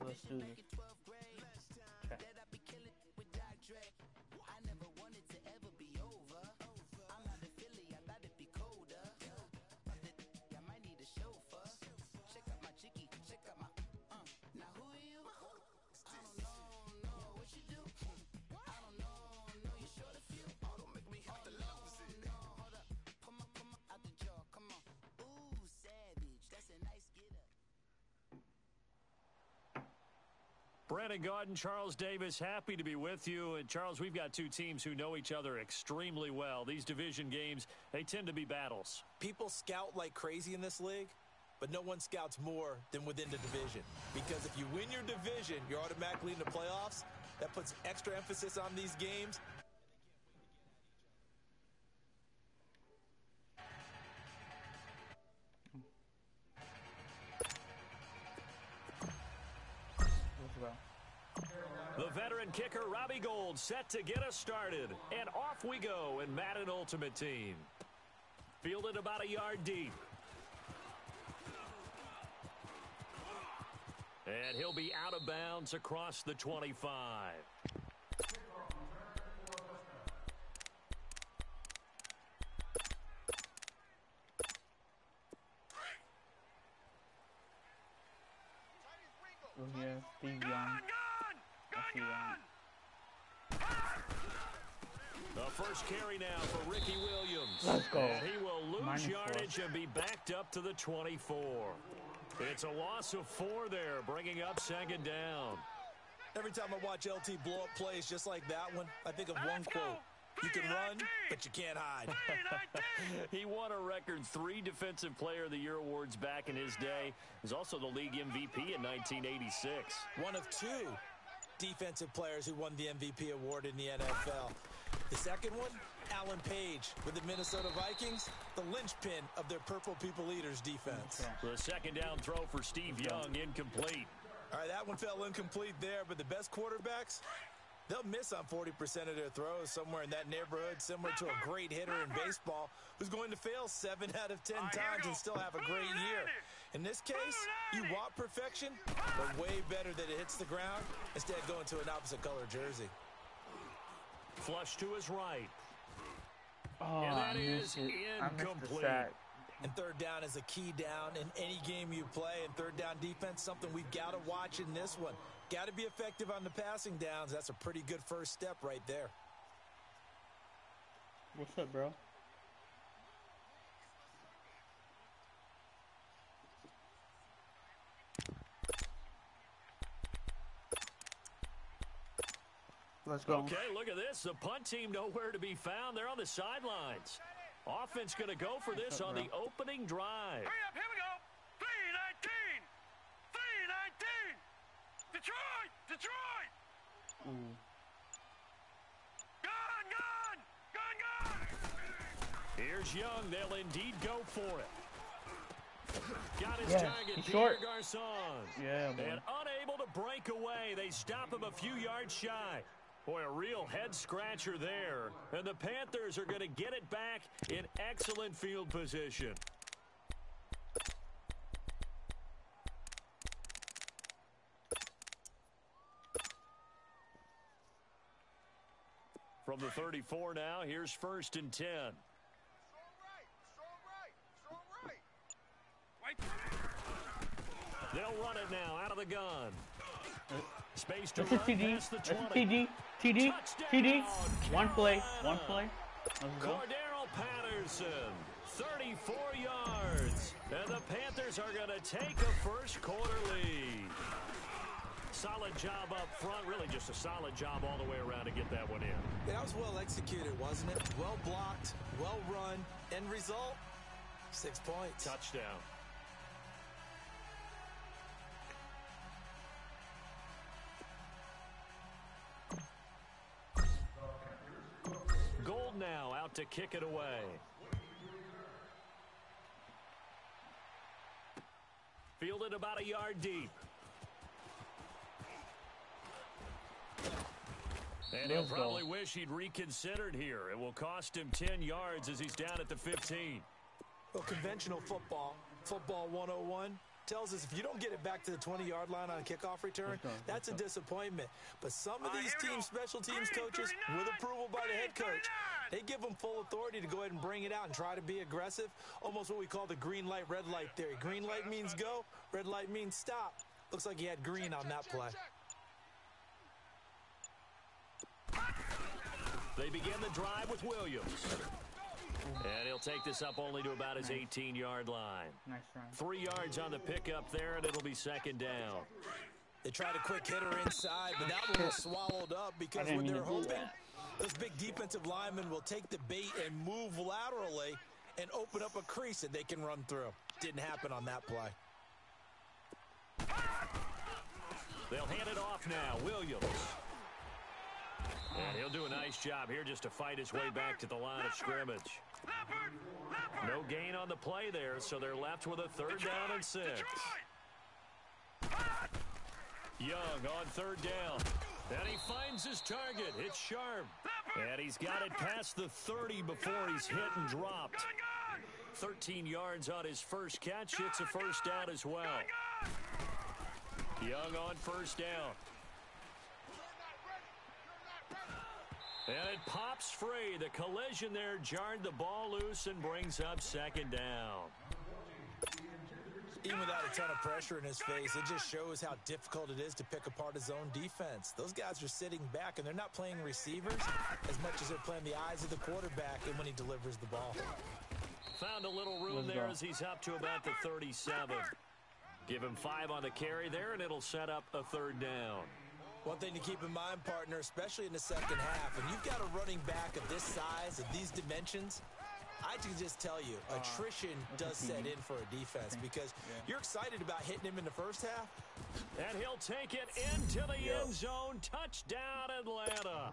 Let's do this. Okay. Brandon Gaudin, Charles Davis, happy to be with you. And, Charles, we've got two teams who know each other extremely well. These division games, they tend to be battles. People scout like crazy in this league, but no one scouts more than within the division. Because if you win your division, you're automatically in the playoffs. That puts extra emphasis on these games. The veteran kicker, Robbie Gould, set to get us started. And off we go in Madden Ultimate Team. Fielded about a yard deep. And he'll be out of bounds across the 25. Oh yeah, Steve Young. The first carry now for Ricky Williams. Let's go. And he will lose yardage -4. and be backed up to the 24. It's a loss of 4 there, bringing up second down. Every time I watch LT blow up plays just like that one, I think of one quote. You can run, but you can't hide. He won a record 3 Defensive Player of the Year awards back in his day. He's also the league MVP in 1986. One of 2 defensive players who won the MVP award in the NFL. The second one, Alan Page with the Minnesota Vikings, the linchpin of their Purple People Eaters defense. The second down throw for Steve Young, incomplete. All right, that one fell incomplete there, but the best quarterbacks, they'll miss on 40% of their throws, somewhere in that neighborhood, similar to a great hitter in baseball who's going to fail 7 out of 10 times and still have a great year. In this case, you want perfection, but way better that it hits the ground instead of going to an opposite color jersey. Flush to his right. Oh, and that I is missed it. incomplete. And third down is a key down in any game you play. And third down defense, something we've got to watch in this one. Got to be effective on the passing downs. That's a pretty good first step right there. What's up, bro? Let's go. Okay, look at this. The punt team nowhere to be found. They're on the sidelines. Offense going to go for this on the opening drive. Hurry up, here we go. 3-19. 3-19. Detroit! Detroit! Ooh. Gone! Here's Young. They'll indeed go for it. Got his Yeah, target, he's Peter short. Garcon. Yeah, boy. And unable to break away. They stop him a few yards shy. Boy, a real head-scratcher there. And the Panthers are going to get it back in excellent field position. From the 34 now, here's 1st and 10. They'll run it now out of the gun. Space to run past the 20. TD. One play. Cordero Patterson, 34 yards. And the Panthers are going to take a first quarter lead. Solid job up front. Really just a solid job all the way around to get that one in. That was well executed, wasn't it? Well blocked, well run. End result, 6 points. Touchdown. Gold now out to kick it away. Fielded about a yard deep. And he'll probably wish he'd reconsidered here. It will cost him 10 yards as he's down at the 15. Well, conventional football 101, tells us if you don't get it back to the 20-yard line on a kickoff return, that's a disappointment. But some of these teams, special teams coaches, with approval by the head coach, they give them full authority to go ahead and bring it out and try to be aggressive, almost what we call the green light, red light theory. Green light means go, red light means stop. Looks like he had green on that play. They begin the drive with Williams. And he'll take this up only to about his 18-yard line. Nice run. 3 yards on the pickup there, and it'll be second down. They tried a quick hitter inside, but that one was swallowed up because when they're hoping those big defensive linemen will take the bait and move laterally and open up a crease that they can run through. Didn't happen on that play. They'll hand it off now. Williams. And he'll do a nice job here just to fight his way back to the line of scrimmage. No gain on the play there, so they're left with a 3rd down and 6. Young on 3rd down. And he finds his target. It's Sharp. And he's got it past the 30 before he's hit and dropped. 13 yards on his first catch. It's a 1st down as well. Young on 1st down. And it pops free. The collision there jarred the ball loose and brings up 2nd down. Even without a ton of pressure in his face, it just shows how difficult it is to pick apart his own defense. Those guys are sitting back, and they're not playing receivers as much as they're playing the eyes of the quarterback and when he delivers the ball. Found a little room there as he's up to about the 37. Give him 5 on the carry there, and it'll set up a 3rd down. One thing to keep in mind, partner, especially in the second half, when you've got a running back of this size, of these dimensions, I can just tell you, attrition does set in for a defense because you're excited about hitting him in the first half. And he'll take it into the end zone. Touchdown, Atlanta.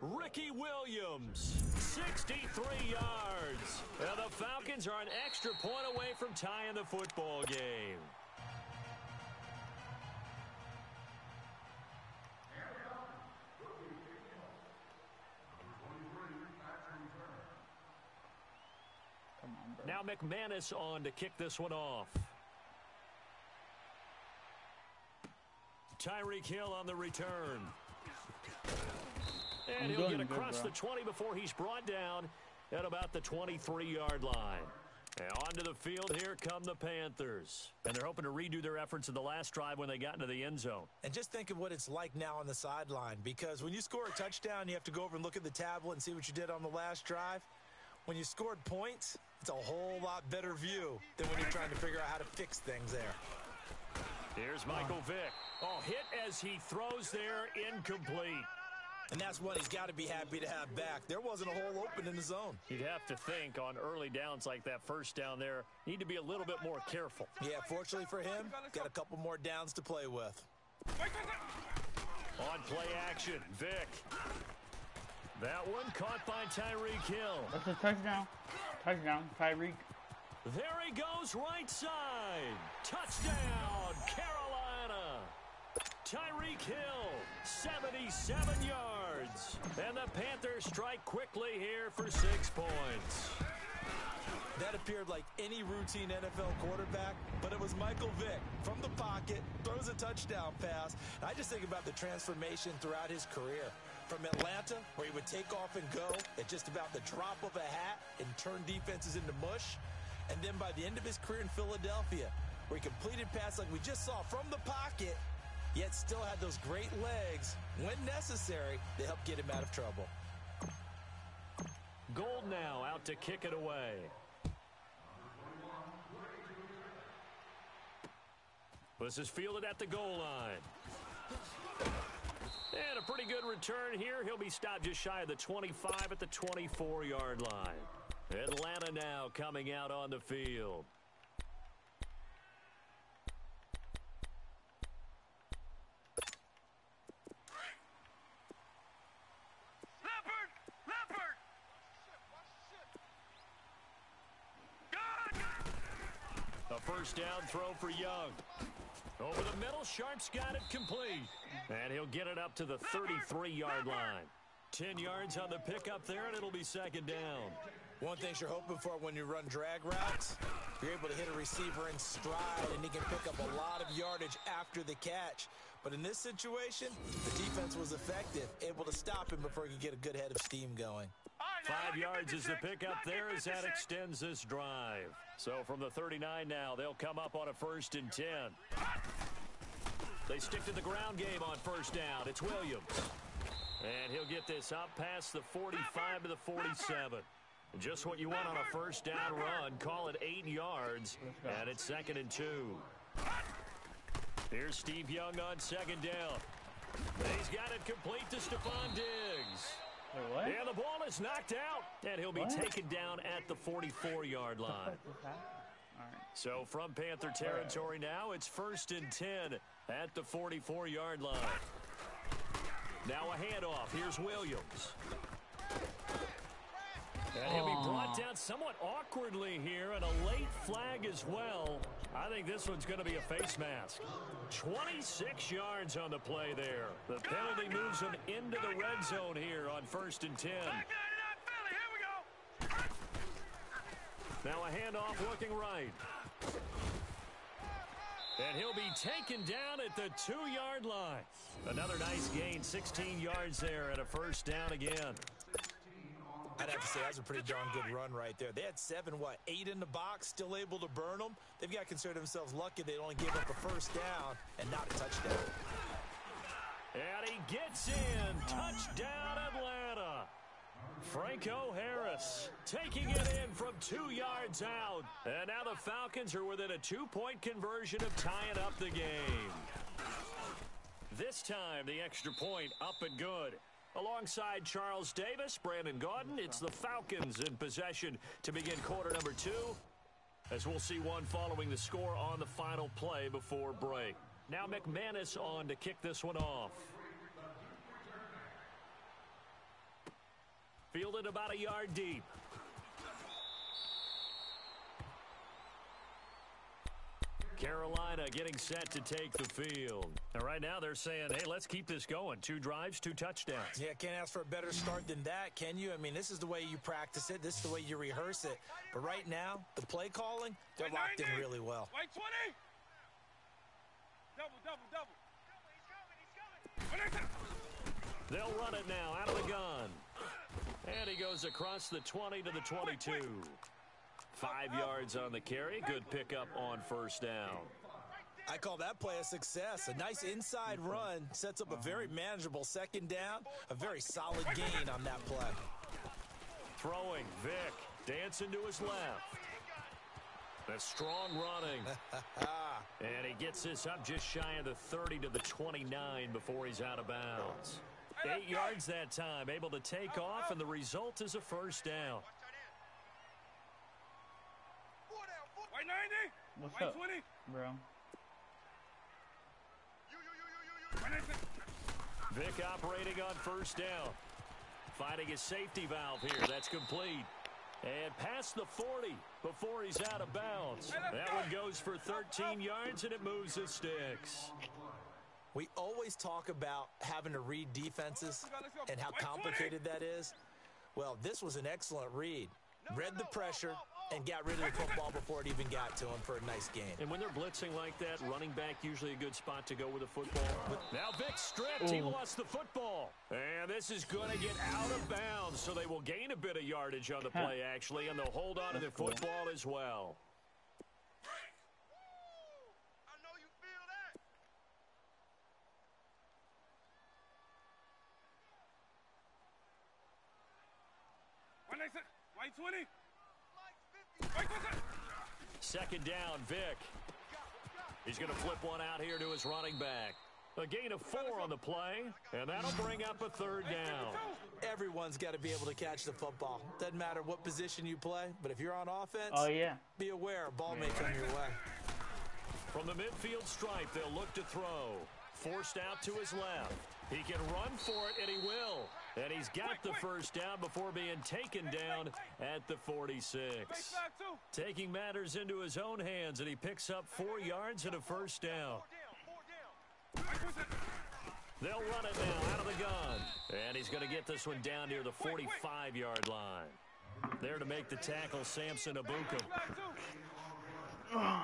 Ricky Williams, 63 yards. And the Falcons are an extra point away from tying the football game. Now McManus on to kick this one off. Tyreek Hill on the return. And he'll get across the 20 before he's brought down at about the 23-yard line. And onto the field, here come the Panthers. And they're hoping to redo their efforts in the last drive when they got into the end zone. And just think of what it's like now on the sideline, because when you score a touchdown, you have to go over and look at the tablet and see what you did on the last drive. When you scored points, it's a whole lot better view than when you're trying to figure out how to fix things there. Here's Michael Vick. Oh, hit as he throws there, incomplete. And that's what he's got to be happy to have back. There wasn't a hole open in the zone. You'd have to think on early downs like that first down there, need to be a little bit more careful. Yeah, fortunately for him, got a couple more downs to play with. On play action, Vick. That one caught by Tyreek Hill. That's a touchdown. Touchdown, Tyreek. There he goes, right side. Touchdown, Carolina. Tyreek Hill, 77 yards. And the Panthers strike quickly here for 6 points. That appeared like any routine NFL quarterback, but it was Michael Vick from the pocket, throws a touchdown pass. And I just think about the transformation throughout his career. From Atlanta, where he would take off and go at just about the drop of a hat and turn defenses into mush. And then by the end of his career in Philadelphia, where he completed passes like we just saw from the pocket, yet still had those great legs, when necessary, to help get him out of trouble. Gold now out to kick it away. This is fielded at the goal line. And a pretty good return here. He'll be stopped just shy of the 25 at the 24-yard line. Atlanta now coming out on the field. A first down throw for Young. Over the middle, Sharp's got it complete. And he'll get it up to the 33-yard line. 10 yards on the pickup there, and it'll be second down. One thing you're hoping for when you run drag routes, you're able to hit a receiver in stride, and he can pick up a lot of yardage after the catch. But in this situation, the defense was effective, able to stop him before he could get a good head of steam going. 5 yards is the pickup there as that extends this drive. So from the 39 now, they'll come up on a 1st and 10. They stick to the ground game on 1st down. It's Williams. And he'll get this up past the 45 to the 47. Just what you want on a 1st down run. Call it 8 yards. And it's 2nd and 2. Here's Steve Young on 2nd down. He's got it complete to Stephon Diggs. What? And the ball is knocked out. And he'll be taken down at the 44-yard line. Right. So from Panther territory now, it's 1st and 10 at the 44-yard line. Now a handoff. Here's Williams. And he'll be brought down somewhat awkwardly here, and a late flag as well. I think this one's going to be a face mask. 26 yards on the play there. The penalty moves him into the red zone here on 1st and 10. Now a handoff looking right. And he'll be taken down at the 2-yard line. Another nice gain, 16 yards there and a 1st down again. I'd have to say that's a pretty darn good run right there. They had 8 in the box, still able to burn them. They've got to consider themselves lucky they only gave up a 1st down and not a touchdown. And he gets in. Touchdown, Atlanta. Franco Harris taking it in from 2 yards out. And now the Falcons are within a 2-point conversion of tying up the game. This time, the extra point up and good. Alongside Charles Davis, Brandon Gaudin, it's the Falcons in possession to begin quarter number 2. As we'll see one following the score on the final play before break. Now McManus on to kick this one off. Fielded about a yard deep. Carolina getting set to take the field. And right now they're saying, hey, let's keep this going. 2 drives, 2 touchdowns. Yeah, can't ask for a better start than that, can you? I mean, this is the way you practice it. This is the way you rehearse it. But right now, the play calling, they're locked in really well. White 20. Double. They'll run it now out of the gun. And he goes across the 20 to the 22. 5 yards on the carry. Good pickup on 1st down. I call that play a success. A nice inside run sets up a very manageable 2nd down. A very solid gain on that play. Throwing, Vick dancing to his left. A strong running. And he gets this up just shy of the 30 to the 29 before he's out of bounds. 8 yards that time, able to take off, and the result is a 1st down. White 90. What's White up, 20. bro? Vick operating on 1st down. Finding his safety valve here. That's complete. And past the 40 before he's out of bounds. That one goes for 13 yards, and it moves the sticks. We always talk about having to read defenses and how complicated that is. Well, this was an excellent read. Read the pressure and got rid of the football before it even got to him for a nice game. And when they're blitzing like that, running back usually a good spot to go with the football. Now Vick stripped. He lost the football. And this is going to get out of bounds, so they will gain a bit of yardage on the play, actually, and they'll hold on to the football as well. I know you feel that. White 20. White 20. 2nd down, Vick. He's going to flip one out here to his running back. A gain of 4 on the play, and that'll bring up a 3rd down. Everyone's got to be able to catch the football. Doesn't matter what position you play, but if you're on offense, be aware a ball may come your way. From the midfield stripe, they'll look to throw. Forced out to his left. He can run for it, and he will. And he's got the 1st down before being taken down at the 46. Taking matters into his own hands, and he picks up 4 yards and a 1st down. They'll run it now out of the gun. And he's going to get this one down near the 45-yard line. There to make the tackle, Samson Abuka. Damn.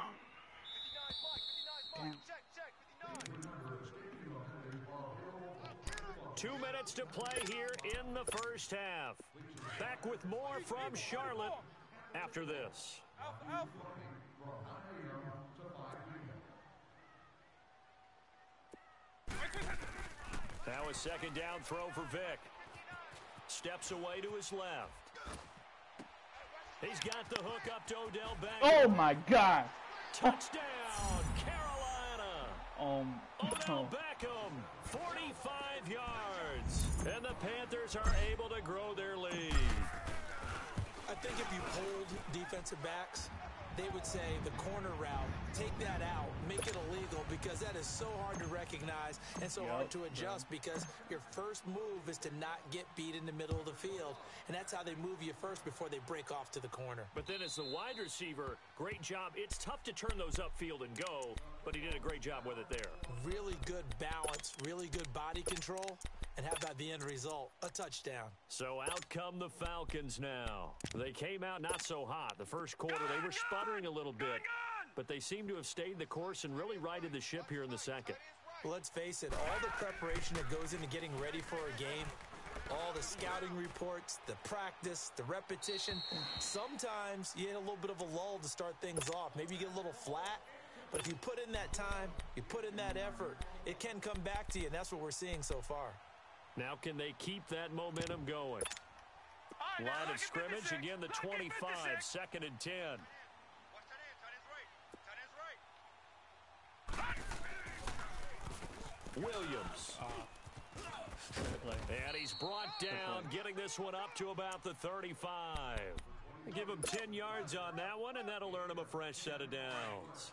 2 minutes to play here in the first half. Back with more from Charlotte after this. Now a second down throw for Vic. Steps away to his left. He's got the hook up to Odell Beckham. Oh my God. Touchdown, Carolina. Odell No. Beckham, 45 yards. And the Panthers are able to grow their lead. I think if you polled defensive backs, they would say the corner route, take that out, make it illegal, because that is so hard to recognize and so hard to adjust, because your first move is to not get beat in the middle of the field, and that's how they move you first before they break off to the corner. But then as the wide receiver, great job. It's tough to turn those upfield and go, but he did a great job with it there. Really good balance, really good body control, and how about the end result? A touchdown. So out come the Falcons now. They came out not so hot. The first quarter, they were sputtering a little bit, but they seem to have stayed the course and really righted the ship here in the second. Well, let's face it, all the preparation that goes into getting ready for a game, all the scouting reports, the practice, the repetition, sometimes you hit a little bit of a lull to start things off. Maybe you get a little flat, but if you put in that time, you put in that effort, it can come back to you, and that's what we're seeing so far. Now can they keep that momentum going? Line of scrimmage, again the 25, 2nd and 10. Williams. And he's brought down, getting this one up to about the 35. Give him 10 yards on that one, and that'll earn him a fresh set of downs.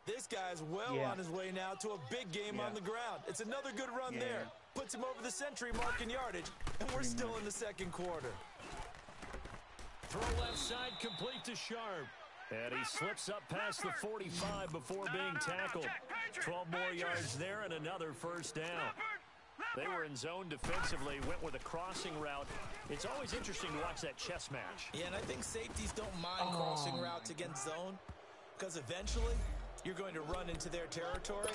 This guy's well on his way now to a big game on the ground. It's another good run there. Puts him over the century mark in yardage, and we're still in the second quarter. Throw left side complete to Sharp. And he slips up past the 45 before being tackled. 12 more yards there and another first down. They were in zone defensively, went with a crossing route. It's always interesting to watch that chess match. Yeah, and I think safeties don't mind crossing routes against zone, because eventually you're going to run into their territory,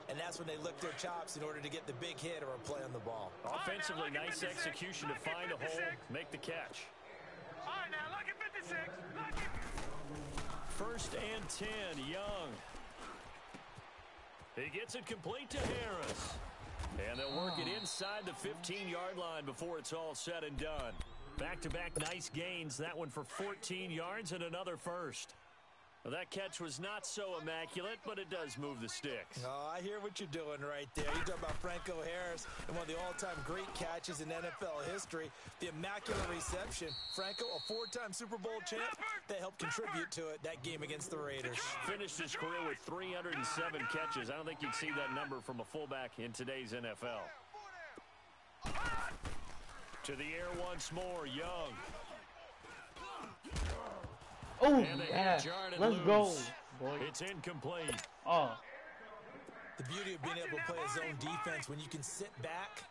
and that's when they lick their chops in order to get the big hit or a play on the ball. Offensively, nice execution to find a hole, make the catch. All right, now, look at 56. Look at 1st and 10, Young. He gets it complete to Harris. And they'll work it inside the 15-yard line before it's all said and done. Back-to-back nice gains. That one for 14 yards and another first. Well, that catch was not so immaculate, but it does move the sticks. Oh, I hear what you're doing right there. You talk about Franco Harris and one of the all-time great catches in NFL history. The immaculate reception. Franco, a 4-time Super Bowl champ, that helped contribute to it, that game against the Raiders. Finished his career with 307 catches. I don't think you'd see that number from a fullback in today's NFL. To the air once more, Young. Oh, yeah. Let's go, boy. It's incomplete. Oh. The beauty of being able to play a zone defense, when you can sit back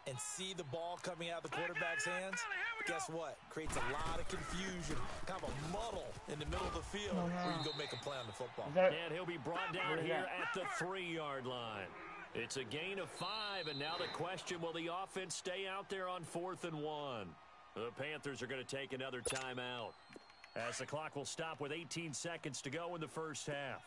and see the ball coming out of the quarterback's hands, guess what? Creates a lot of confusion, kind of a muddle in the middle of the field where you can go make a play on the football. And he'll be brought down here at the 3-yard line. It's a gain of 5, and now the question, will the offense stay out there on 4th and 1? The Panthers are going to take another timeout, as the clock will stop with 18 seconds to go in the first half.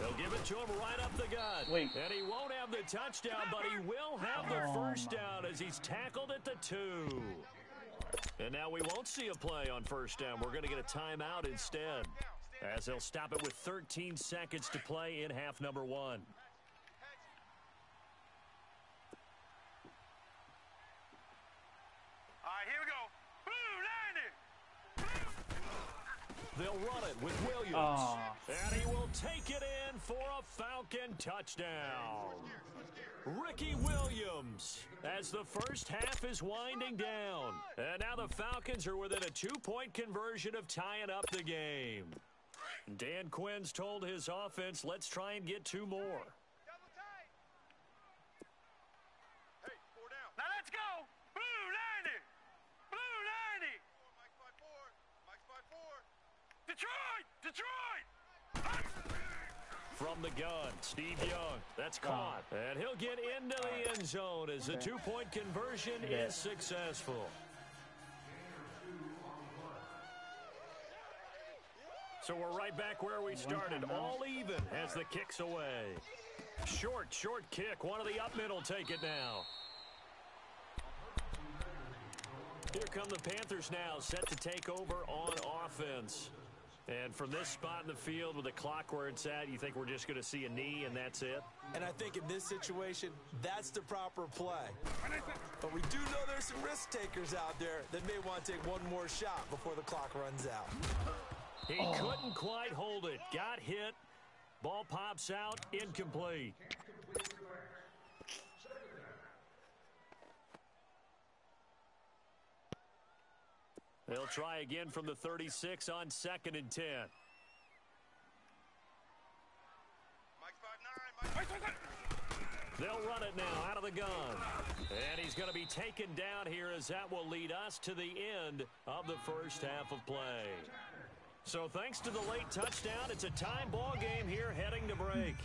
They'll give it to him right up the gut. Wait. And he won't have the touchdown, but he will have the first down as he's tackled at the 2. And now we won't see a play on first down. We're going to get a timeout instead, as they'll stop it with 13 seconds to play in half number 1. All right, here we go. They'll run it with Williams. And he will take it in for a Falcon touchdown. Ricky Williams, as the first half is winding down. And now the Falcons are within a 2-point conversion of tying up the game. Dan Quinn's told his offense, let's try and get 2 more. Detroit! Detroit! From the gun, Steve Young. That's caught. And he'll get into the end zone as the two-point conversion is successful. So we're right back where we started, all even as the kick's away. Short kick. One of the up mid will take it now. Here come the Panthers now, set to take over on offense. And from this spot in the field with the clock where it's at, you think we're just going to see a knee and that's it? And I think in this situation, that's the proper play. But we do know there's some risk takers out there that may want to take one more shot before the clock runs out. He couldn't quite hold it. Got hit. Ball pops out. Incomplete. They'll try again from the 36 on 2nd and 10. They'll run it now out of the gun. And he's going to be taken down here as that will lead us to the end of the first half of play. So thanks to the late touchdown, it's a time ball game here heading to break.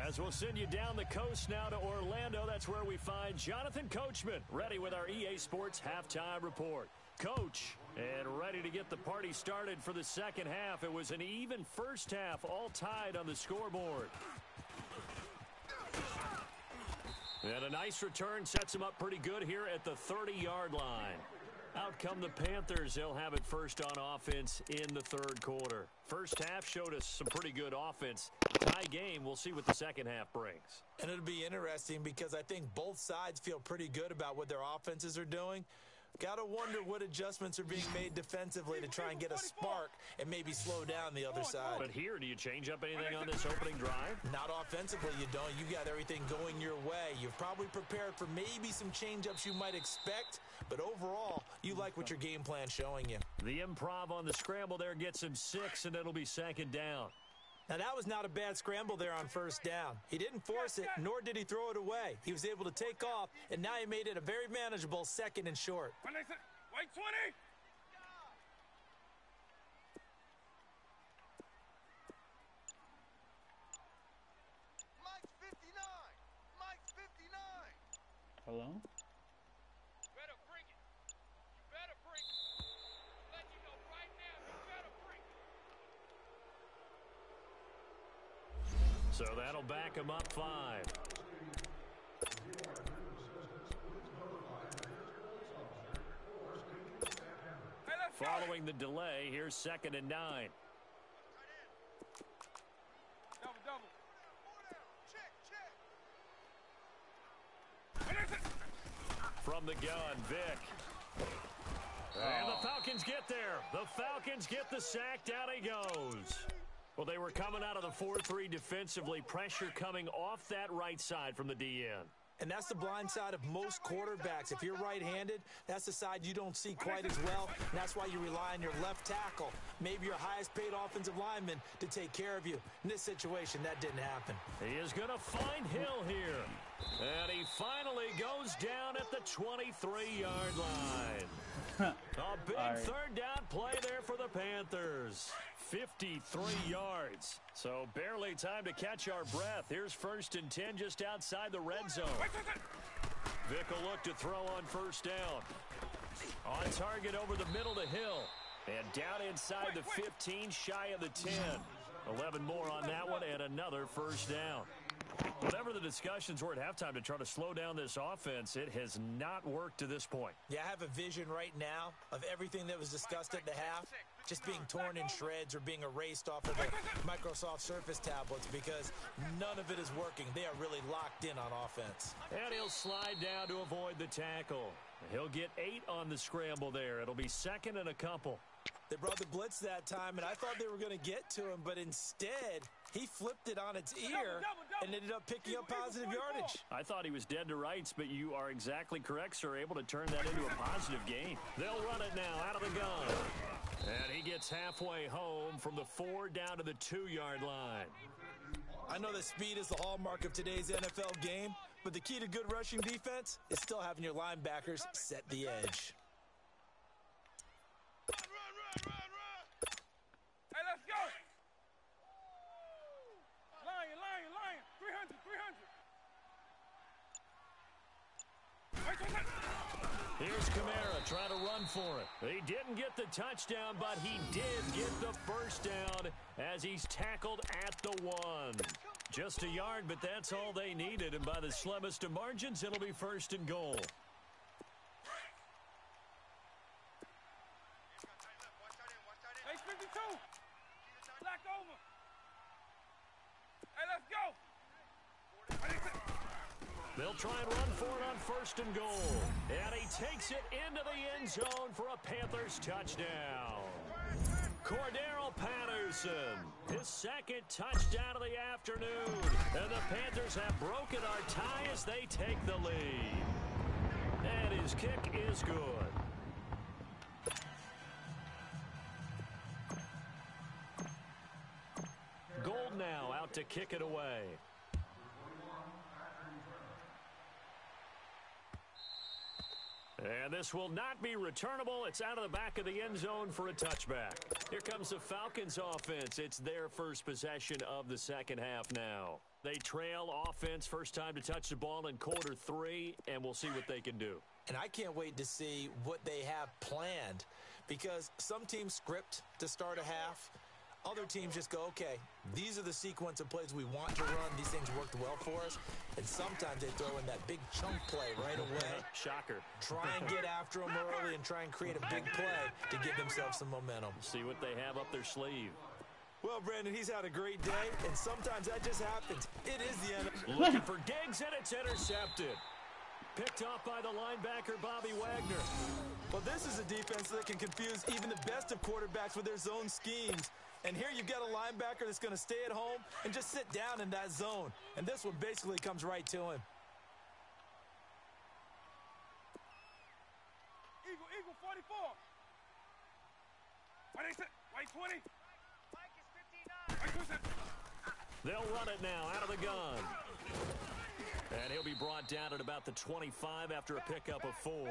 As we'll send you down the coast now to Orlando, that's where we find Jonathan Coachman ready with our EA Sports halftime report. Coach, and ready to get the party started for the second half. It was an even first half, all tied on the scoreboard. And a nice return sets him up pretty good here at the 30-yard line. Out come the Panthers. They'll have it first on offense in the third quarter. First half showed us some pretty good offense. Tie game. We'll see what the second half brings. And it'll be interesting because I think both sides feel pretty good about what their offenses are doing. Got to wonder what adjustments are being made defensively to try and get a spark and maybe slow down the other side. But here, do you change up anything on this opening drive? Not offensively, you don't. You got everything going your way. You've probably prepared for maybe some change-ups you might expect, but overall, you like what your game plan's showing you. The improv on the scramble there gets him 6, and it'll be second down. Now, that was not a bad scramble there on first down. He didn't force it, nor did he throw it away. He was able to take off, and now he made it a very manageable second and short. Wait, 20! Mike's 59! Mike's 59! Hello? Better bring it. You better bring it. Let you know right now, you better bring it. So that'll back him up 5. Hey, let's go. Following the delay, here's 2nd and 9. Double. Check. From the gun, Vic. And the Falcons get there. The Falcons get the sack. Down he goes. Well, they were coming out of the 4-3 defensively. Pressure coming off that right side from the DN. And that's the blind side of most quarterbacks. If you're right-handed, that's the side you don't see quite as well. And that's why you rely on your left tackle, maybe your highest-paid offensive lineman, to take care of you. In this situation, that didn't happen. He is going to find Hill here. And he finally goes down at the 23-yard line. A big third down play there for the Panthers. 53 yards. So barely time to catch our breath. Here's 1st and 10 just outside the red zone. Vic will look to throw on first down. On target over the middle to Hill. And down inside the 15, shy of the 10. 11 more on that one and another first down. Whatever the discussions were at halftime to try to slow down this offense, it has not worked to this point. Yeah, I have a vision right now of everything that was discussed at the half just being torn in shreds or being erased off of the Microsoft Surface tablets because none of it is working. They are really locked in on offense. And he'll slide down to avoid the tackle. He'll get 8 on the scramble there. It'll be 2nd and a couple. They brought the blitz that time, and I thought they were going to get to him, but instead, he flipped it on its ear and ended up picking up positive yardage. I thought he was dead to rights, but you are exactly correct, sir. Able to turn that into a positive gain. They'll run it now out of the gun. And he gets halfway home from the 4 down to the 2-yard line. I know that speed is the hallmark of today's NFL game, but the key to good rushing defense is still having your linebackers set the edge. Hey, let's Here's Kamara trying to run for it. He didn't get the touchdown, but he did get the first down as he's tackled at the 1. Just a yard, but that's all they needed, and by the slimmest of margins, it'll be 1st and goal. Hey, 52. Black over. Hey, let's go. They'll try and run for it on 1st and goal. And he takes it into the end zone for a Panthers touchdown. Cordero Patterson, his 2nd touchdown of the afternoon. And the Panthers have broken our tie as they take the lead. And his kick is good. Gold now out to kick it away. And this will not be returnable. It's out of the back of the end zone for a touchback. Here comes the Falcons offense. It's their first possession of the second half now. They trail offense, first time to touch the ball in quarter 3, and we'll see what they can do. And I can't wait to see what they have planned, because some teams script to start a half. Other teams just go, okay, these are the sequence of plays we want to run. These things worked well for us. And sometimes they throw in that big chunk play right away. Shocker. Try and get after them early and try and create a big play to give themselves some momentum. See what they have up their sleeve. Well, Brandon, he's had a great day, and sometimes that just happens. It is the end. Looking for Diggs, and it's intercepted. Picked off by the linebacker, Bobby Wagner. Well, this is a defense that can confuse even the best of quarterbacks with their zone schemes. And here you've got a linebacker that's going to stay at home and just sit down in that zone. And this one basically comes right to him. Eagle 44. White 20. Mike is 59. They'll run it now out of the gun. And he'll be brought down at about the 25 after a pickup of 4.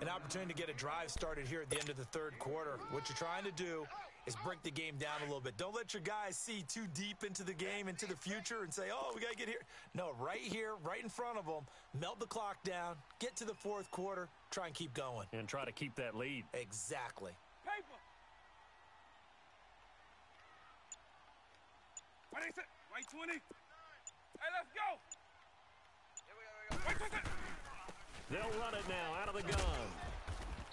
An opportunity to get a drive started here at the end of the third quarter. What you're trying to do is break the game down a little bit. Don't let your guys see too deep into the game, into the future, and say, oh, we got to get here. No, right here, right in front of them, melt the clock down, get to the fourth quarter, try and keep going. And try to keep that lead. Exactly. Paper. White 20. Hey, let's go. White 20. They'll run it now out of the gun.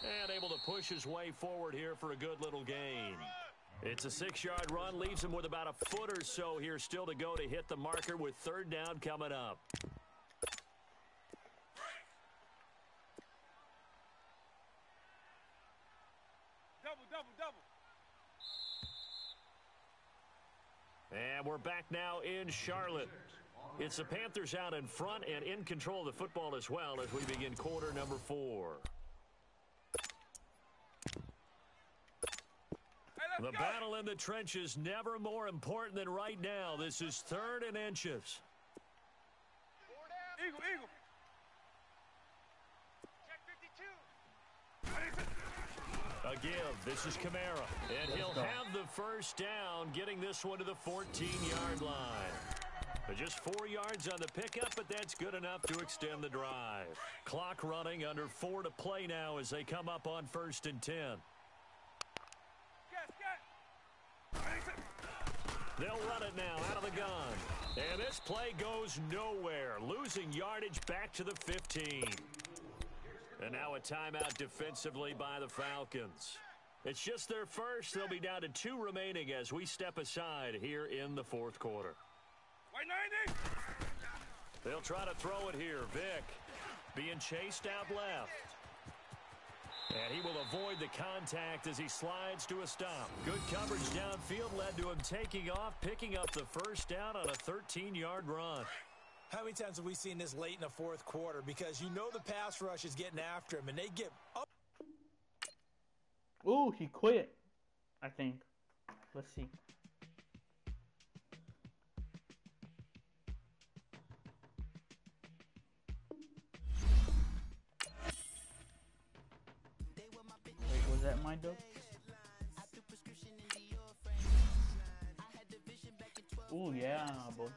And able to push his way forward here for a good little gain. It's a 6-yard run, leaves him with about a foot or so here still to go to hit the marker with 3rd down coming up. Double. And we're back now in Charlotte. It's the Panthers out in front and in control of the football as well as we begin quarter number 4. The battle in the trenches never more important than right now. This is 3rd and inches. Eagle. Check 52. A give. This is Kamara. And he'll have the first down, getting this one to the 14-yard line. Just 4 yards on the pickup, but that's good enough to extend the drive. Clock running, under 4 to play now as they come up on 1st and 10. They'll run it now out of the gun. And this play goes nowhere, losing yardage back to the 15. And now a timeout defensively by the Falcons. It's just their first. They'll be down to 2 remaining as we step aside here in the fourth quarter. White 90. They'll try to throw it here. Vick being chased out left. And he will avoid the contact as he slides to a stop. Good coverage downfield led to him taking off, picking up the first down on a 13-yard run. How many times have we seen this late in the fourth quarter? Because you know the pass rush is getting after him, and they get up. Ooh, he quit, I think. Let's see. Wait, was that my dog? Ooh, yeah, boy.